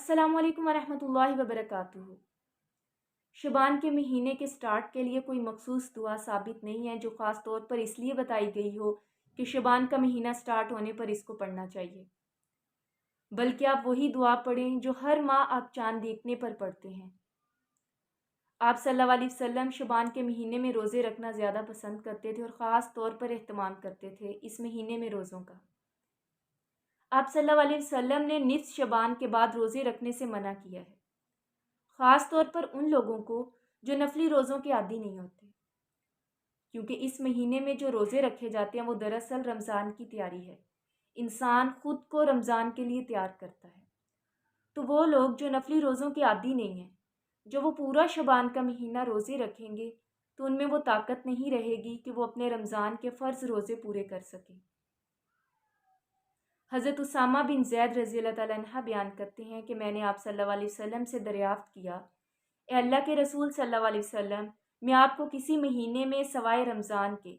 السلام علیکم ورحمۃ اللہ وبرکاتہ۔ شبان کے مہینے کے سٹارٹ کے لیے کوئی مخصوص دعا ثابت نہیں ہے جو خاص طور پر اس لیے بتائی گئی ہو کہ شبان کا مہینہ سٹارٹ ہونے پر اس کو پڑھنا چاہیے، بلکہ آپ وہی دعا پڑھیں جو ہر ماہ آپ چاند دیکھنے پر پڑھتے ہیں۔ آپ صلی اللہ علیہ وسلم شبان کے مہینے میں روزے رکھنا زیادہ پسند کرتے تھے اور خاص طور پر اہتمام کرتے تھے اس مہینے میں روزوں کا۔ آپ صلی اللہ علیہ وسلم نے نصف شبان کے بعد روزے رکھنے سے منع کیا ہے، خاص طور پر ان لوگوں کو جو نفلی روزوں کے عادی نہیں ہوتے، کیونکہ اس مہینے میں جو روزے رکھے جاتے ہیں وہ دراصل رمضان کی تیاری ہے۔ انسان خود کو رمضان کے لیے تیار کرتا ہے، تو وہ لوگ جو نفلی روزوں کے عادی نہیں ہیں، جو وہ پورا شبان کا مہینہ روزے رکھیں گے تو ان میں وہ طاقت نہیں رہے گی کہ وہ اپنے رمضان کے فرض روزے پورے کر سکیں۔ حضرت اسامہ بن زید رضی اللہ تعالیٰ عنہ بیان کرتے ہیں کہ میں نے آپ صلی اللہ علیہ وسلم سے دریافت کیا، اے اللہ کے رسول صلی اللہ علیہ وسلم، میں آپ کو کسی مہینے میں سوائے رمضان کے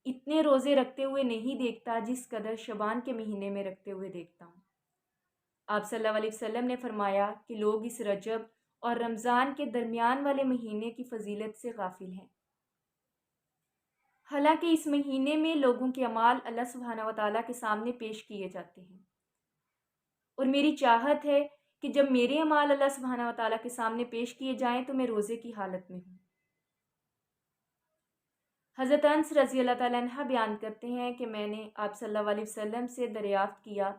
اتنے روزے رکھتے ہوئے نہیں دیکھتا جس قدر شبان کے مہینے میں رکھتے ہوئے دیکھتا ہوں۔ آپ صلی اللہ علیہ وسلم نے فرمایا کہ لوگ اس رجب اور رمضان کے درمیان والے مہینے کی فضیلت سے غافل ہیں، حالانکہ اس مہینے میں لوگوں کے اعمال اللہ سبحانہ و تعالیٰ کے سامنے پیش کیے جاتے ہیں، اور میری چاہت ہے کہ جب میرے اعمال اللہ سبحانہ و تعالیٰ کے سامنے پیش کیے جائیں تو میں روزے کی حالت میں ہوں۔ حضرت انس رضی اللہ تعالیٰ عنہ بیان کرتے ہیں کہ میں نے آپ صلی اللہ علیہ وسلم سے دریافت کیا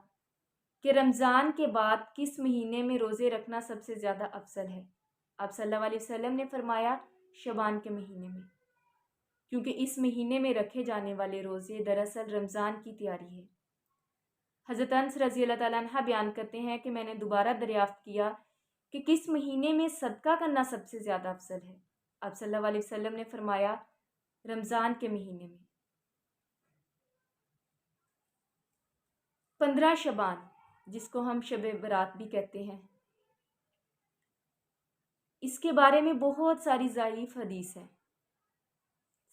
کہ رمضان کے بعد کس مہینے میں روزے رکھنا سب سے زیادہ افضل ہے۔ آپ صلی اللہ علیہ وسلم نے فرمایا شبان کے مہینے میں، کیونکہ اس مہینے میں رکھے جانے والے روزے دراصل رمضان کی تیاری ہے۔ حضرت انس رضی اللہ تعالیٰ عنہ بیان کرتے ہیں کہ میں نے دوبارہ دریافت کیا کہ کس مہینے میں صدقہ کرنا سب سے زیادہ افضل ہے۔ آپ صلی اللہ علیہ وسلم نے فرمایا رمضان کے مہینے میں۔ 15 شبان، جس کو ہم شب برات بھی کہتے ہیں، اس کے بارے میں بہت ساری ضعیف حدیث ہیں،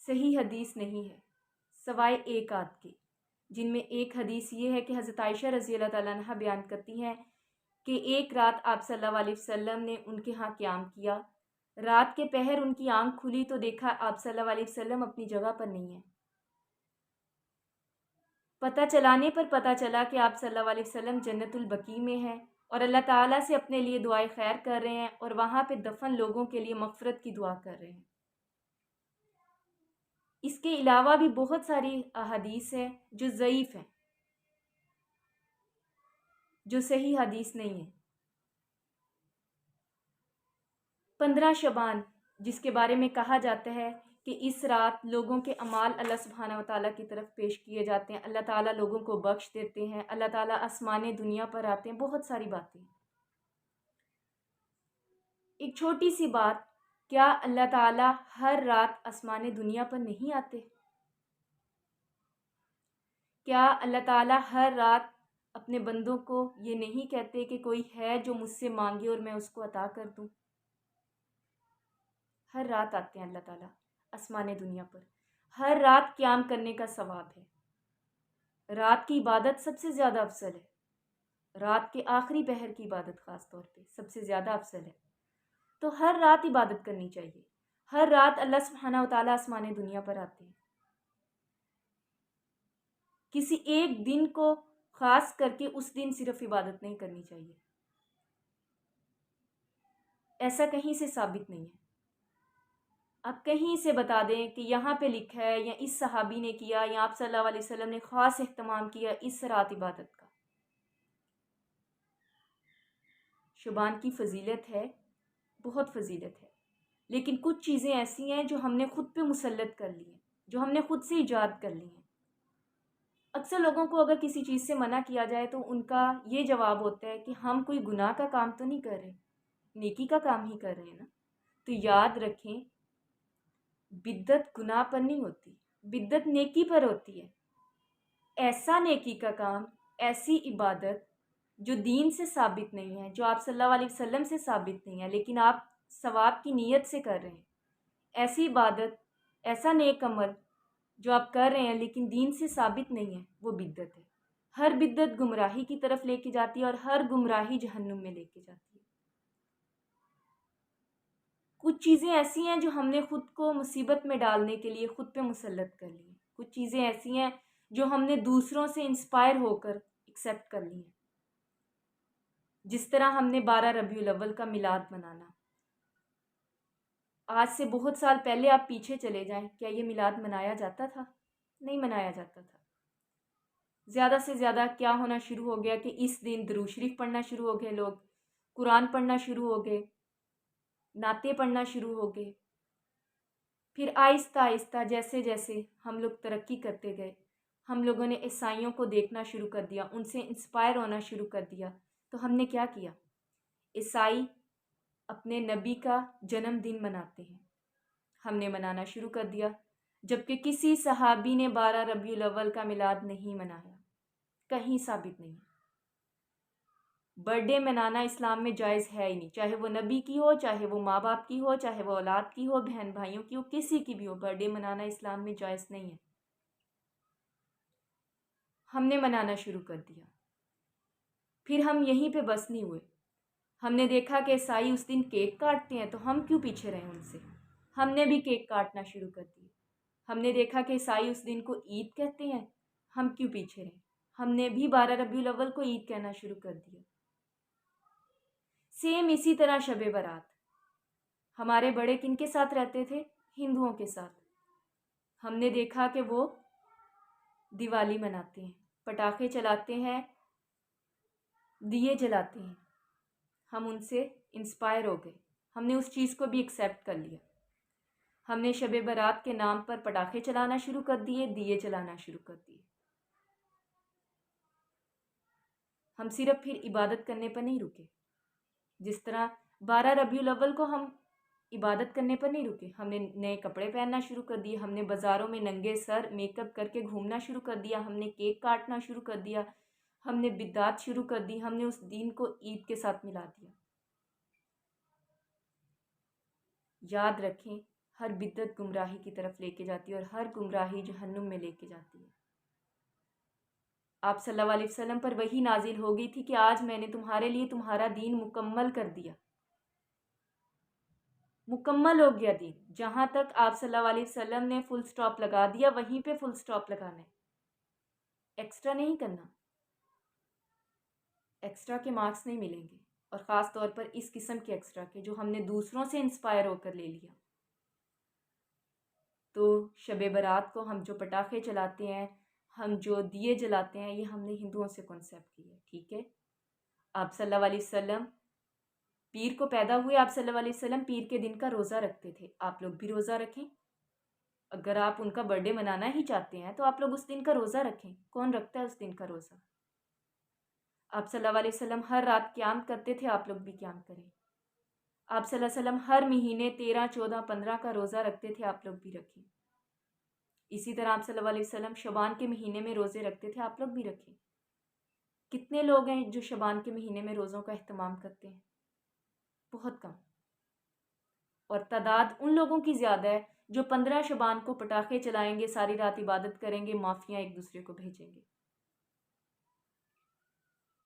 صحیح حدیث نہیں ہے سوائے ایک آدھ کے، جن میں ایک حدیث یہ ہے کہ حضرت عائشہ رضی اللہ تعالیٰ عنہ بیان کرتی ہیں کہ ایک رات آپ صلی اللہ علیہ وسلم نے ان کے ہاں قیام کیا، رات کے پہر ان کی آنکھ کھلی تو دیکھا آپ صلی اللہ علیہ وسلم اپنی جگہ پر نہیں ہیں۔ پتہ چلانے پر پتہ چلا کہ آپ صلی اللہ علیہ وسلم جنت البقیع میں ہیں اور اللہ تعالیٰ سے اپنے لیے دعائے خیر کر رہے ہیں اور وہاں پہ دفن لوگوں کے لیے مغفرت کی دعا کر رہے ہیں۔ اس کے علاوہ بھی بہت ساری احادیث ہیں جو ضعیف ہیں، جو صحیح حدیث نہیں ہیں۔ 15 شبان، جس کے بارے میں کہا جاتا ہے کہ اس رات لوگوں کے اعمال اللہ سبحانہ و تعالیٰ کی طرف پیش کیے جاتے ہیں، اللہ تعالیٰ لوگوں کو بخش دیتے ہیں، اللہ تعالیٰ آسمان دنیا پر آتے ہیں، بہت ساری باتیں۔ ایک چھوٹی سی بات، کیا اللہ تعالیٰ ہر رات آسمان دنیا پر نہیں آتے؟ کیا اللہ تعالیٰ ہر رات اپنے بندوں کو یہ نہیں کہتے کہ کوئی ہے جو مجھ سے مانگے اور میں اس کو عطا کر دوں؟ ہر رات آتے ہیں اللہ تعالیٰ آسمان دنیا پر، ہر رات قیام کرنے کا ثواب ہے۔ رات کی عبادت سب سے زیادہ افضل ہے، رات کے آخری پہر کی عبادت خاص طور پہ سب سے زیادہ افضل ہے، تو ہر رات عبادت کرنی چاہیے۔ ہر رات اللہ سبحانہ و تعالیٰ آسمان دنیا پر آتے ہیں۔ کسی ایک دن کو خاص کر کے اس دن صرف عبادت نہیں کرنی چاہیے، ایسا کہیں سے ثابت نہیں ہے۔ آپ کہیں سے بتا دیں کہ یہاں پہ لکھا ہے یا اس صحابی نے کیا یا آپ صلی اللہ علیہ وسلم نے خاص اہتمام کیا اس رات عبادت کا۔ شبان کی فضیلت ہے، بہت فضیلت ہے، لیکن کچھ چیزیں ایسی ہیں جو ہم نے خود پہ مسلط کر لی ہیں، جو ہم نے خود سے ایجاد کر لی ہیں۔ اکثر لوگوں کو اگر کسی چیز سے منع کیا جائے تو ان کا یہ جواب ہوتا ہے کہ ہم کوئی گناہ کا کام تو نہیں کر رہے، نیکی کا کام ہی کر رہے ہیں نا۔ تو یاد رکھیں، بدعت گناہ پر نہیں ہوتی، بدعت نیکی پر ہوتی ہے۔ ایسا نیکی کا کام، ایسی عبادت جو دین سے ثابت نہیں ہے، جو آپ صلی اللہ علیہ وسلم سے ثابت نہیں ہے، لیکن آپ ثواب کی نیت سے کر رہے ہیں، ایسی عبادت، ایسا نیک عمل جو آپ کر رہے ہیں لیکن دین سے ثابت نہیں ہے، وہ بدعت ہے۔ ہر بدعت گمراہی کی طرف لے کے جاتی ہے اور ہر گمراہی جہنم میں لے کے جاتی ہے۔ کچھ چیزیں ایسی ہیں جو ہم نے خود کو مصیبت میں ڈالنے کے لیے خود پہ مسلط کر لی ہیں، کچھ چیزیں ایسی ہیں جو ہم نے دوسروں سے انسپائر ہو کر ایکسیپٹ کر لی ہیں، جس طرح ہم نے 12 ربیع الاول کا میلاد منانا۔ آج سے بہت سال پہلے آپ پیچھے چلے جائیں، کیا یہ میلاد منایا جاتا تھا؟ نہیں منایا جاتا تھا۔ زیادہ سے زیادہ کیا ہونا شروع ہو گیا کہ اس دن درود شریف پڑھنا شروع ہو گئے، لوگ قرآن پڑھنا شروع ہو گئے، نعتیں پڑھنا شروع ہو گئے۔ پھر آہستہ آہستہ جیسے جیسے ہم لوگ ترقی کرتے گئے، ہم لوگوں نے عیسائیوں کو دیکھنا شروع کر دیا، ان سے انسپائر ہونا شروع کر دیا۔ تو ہم نے کیا کیا؟ عیسائی اپنے نبی کا جنم دن مناتے ہیں، ہم نے منانا شروع کر دیا، جبکہ کسی صحابی نے 12 ربیع الاول کا میلاد نہیں منایا، کہیں ثابت نہیں۔ برتھ ڈے منانا اسلام میں جائز ہے ہی نہیں، چاہے وہ نبی کی ہو، چاہے وہ ماں باپ کی ہو، چاہے وہ اولاد کی ہو، بہن بھائیوں کی ہو، کسی کی بھی ہو، برتھ ڈے منانا اسلام میں جائز نہیں ہے۔ ہم نے منانا شروع کر دیا۔ پھر ہم یہیں پہ بس نہیں ہوئے، ہم نے دیکھا کہ عیسائی اس دن کیک کاٹتے ہیں، تو ہم کیوں پیچھے رہیں ان سے؟ ہم نے بھی کیک کاٹنا شروع کر دیا۔ ہم نے دیکھا کہ عیسائی اس دن کو عید کہتے ہیں، ہم کیوں پیچھے رہیں؟ ہم نے بھی 12 ربیع الاول کو عید کہنا شروع کر دیا۔ سیم اسی طرح شب برات، ہمارے بڑے کن کے ساتھ رہتے تھے؟ ہندوؤں کے ساتھ۔ ہم نے دیکھا کہ وہ دیوالی مناتے ہیں، پٹاخے چلاتے ہیں، دیے جلاتے ہیں، ہم ان سے انسپائر ہو گئے، ہم نے اس چیز کو بھی ایکسیپٹ کر لیا۔ ہم نے شب برات کے نام پر پٹاخے چلانا شروع کر دیے، دیے جلانا شروع کر دیے۔ ہم صرف پھر عبادت کرنے پر نہیں رکے، جس طرح 12 ربیع الاول کو ہم عبادت کرنے پر نہیں رکے، ہم نے نئے کپڑے پہننا شروع کر دیے، ہم نے بازاروں میں ننگے سر میک اپ کر کے گھومنا شروع کر دیا، ہم نے کیک کاٹنا شروع کر دیا، ہم نے بدعات شروع کر دی، ہم نے اس دین کو عید کے ساتھ ملا دیا۔ یاد رکھیں، ہر بدعت گمراہی کی طرف لے کے جاتی ہے اور ہر گمراہی جہنم میں لے کے جاتی ہے۔ آپ صلی اللہ علیہ وسلم پر وحی نازل ہو گئی تھی کہ آج میں نے تمہارے لیے تمہارا دین مکمل کر دیا، مکمل ہو گیا دین۔ جہاں تک آپ صلی اللہ علیہ وسلم نے فل سٹاپ لگا دیا، وہیں پہ فل سٹاپ لگانا ہے، ایکسٹرا نہیں کرنا، ایکسٹرا کے مارکس نہیں ملیں گے، اور خاص طور پر اس قسم کے ایکسٹرا کے جو ہم نے دوسروں سے انسپائر ہو کر لے لیا۔ تو شب برات کو ہم جو پٹاخے چلاتے ہیں، ہم جو دیے جلاتے ہیں، یہ ہم نے ہندوؤں سے کنسیپٹ کی ہے، ٹھیک ہے؟ آپ صلی اللہ علیہ وسلم پیر کو پیدا ہوئے، آپ صلی اللہ علیہ وسلم پیر کے دن کا روزہ رکھتے تھے، آپ لوگ بھی روزہ رکھیں۔ اگر آپ ان کا برتھ ڈے منانا ہی چاہتے ہیں تو آپ لوگ اس دن کا روزہ رکھیں۔ کون رکھتا ہے اس دن کا روزہ؟ آپ صلی اللہ علیہ وسلم ہر رات قیام کرتے تھے، آپ لوگ بھی قیام کریں۔ آپ صلی اللہ علیہ وسلم ہر مہینے 13، 14، 15 کا روزہ رکھتے تھے، آپ لوگ بھی رکھیں۔ اسی طرح آپ صلی اللہ علیہ وسلم شعبان کے مہینے میں روزے رکھتے تھے، آپ لوگ بھی رکھیں۔ کتنے لوگ ہیں جو شعبان کے مہینے میں روزوں کا اہتمام کرتے ہیں؟ بہت کم، اور تعداد ان لوگوں کی زیادہ ہے جو 15 شعبان کو پٹاخے چلائیں گے، ساری رات عبادت کریں گے، معافیاں ایک دوسرے کو بھیجیں گے۔